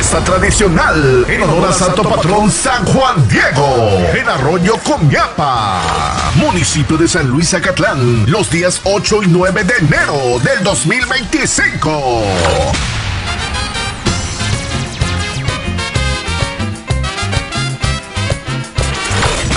fiesta tradicional en honor a Santo Patrón San Juan Diego en Arroyo Comiapa, municipio de San Luis Zacatlán, los días 8 y 9 de enero del 2025.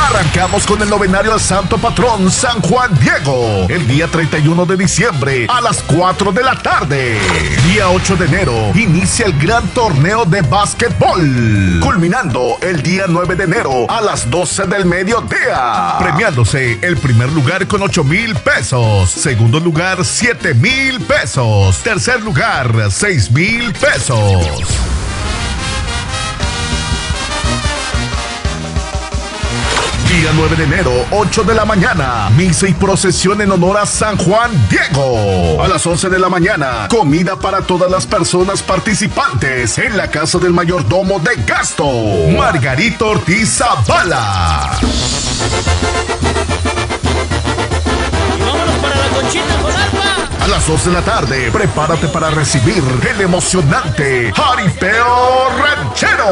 Arrancamos con el novenario al Santo Patrón San Juan Diego el día 31 de diciembre a las 4 de la tarde. Día 8 de enero inicia el gran torneo de básquetbol, culminando el día 9 de enero a las 12 del mediodía, premiándose el primer lugar con 8,000 pesos, segundo lugar 7,000 pesos, tercer lugar 6,000 pesos. Día 9 de enero, 8 de la mañana, misa y procesión en honor a San Juan Diego. A las 11 de la mañana, comida para todas las personas participantes en la casa del mayordomo de gasto, Margarito Ortiz Zavala. Y vámonos para la Conchita con Alba. A las 2 de la tarde, prepárate para recibir el emocionante Jaripeo Ranchero.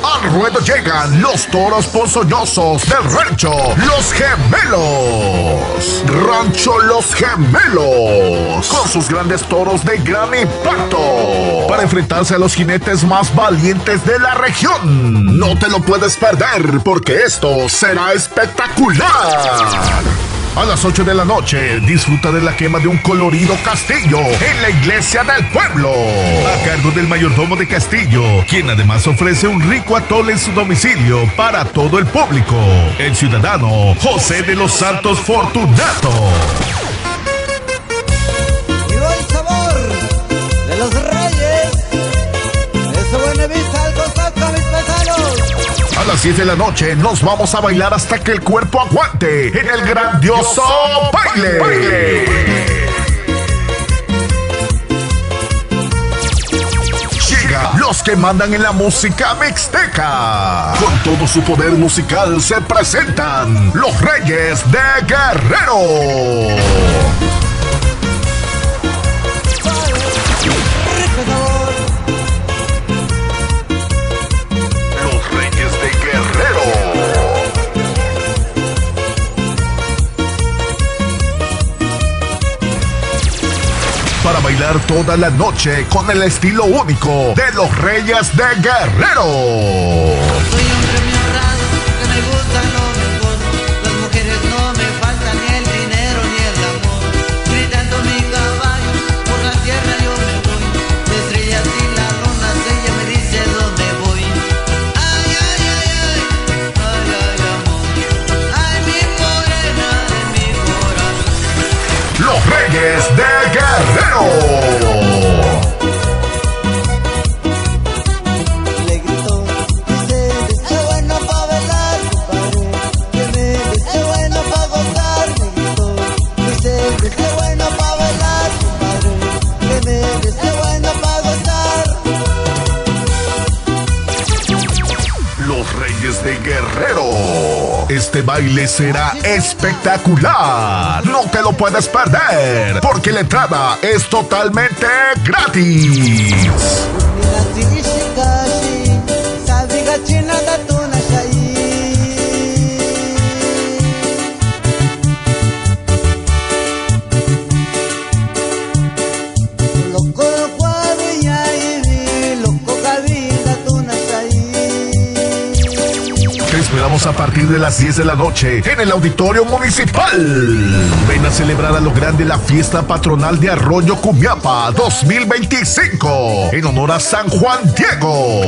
Al ruedo llegan los toros ponzoñosos del rancho Los Gemelos. Rancho Los Gemelos, con sus grandes toros de gran impacto, para enfrentarse a los jinetes más valientes de la región. No te lo puedes perder, porque esto será espectacular. A las 8 de la noche, disfruta de la quema de un colorido castillo en la iglesia del pueblo, a cargo del mayordomo de Castillo, quien además ofrece un rico atole en su domicilio para todo el público, el ciudadano José de los Santos Fortunato. Llegó el sabor de los reyes, eso buena vista al costado, mis paisanos. A las 10 de la noche nos vamos a bailar hasta que el cuerpo aguante en el grandioso baile. Llega los que mandan en la música mixteca. Con todo su poder musical se presentan los Reyes de Guerrero. Para bailar toda la noche con el estilo único de los Reyes de Guerrero. Soy un premio honrado, que me gusta lo mejor. Las mujeres no me faltan, ni el dinero ni el amor. Gritando mi caballo, por la tierra yo me voy. De estrellas y las lunas, ella me dice dónde voy. Ay, ay, ay, ay, ay, ay, amor. Ay, mi morena de mi corazón. Los Reyes de Guerrero. Le gritó, dice, está bueno pa' bailar, compadre. Que me dice bueno pa' gozar. Le gritó, dice, está bueno pa' bailar, compadre. Que me dice bueno pa' gozar. Los Reyes de Guerrero. Este baile será espectacular. No te lo puedes perder, porque la entrada es totalmente gratis. Te esperamos a partir de las 10 de la noche en el Auditorio Municipal. Ven a celebrar a lo grande la fiesta patronal de Arroyo Comiapa 2025 en honor a San Juan Diego.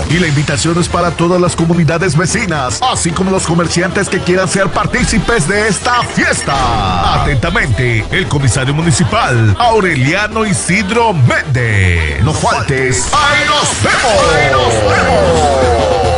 Y la invitación es para todas las comunidades vecinas, así como los comerciantes que quieran ser partícipes de esta fiesta. Atentamente, el comisario municipal Aureliano Isidro Méndez. No faltes. ¡Ahí nos vemos! ¡Ahí nos vemos!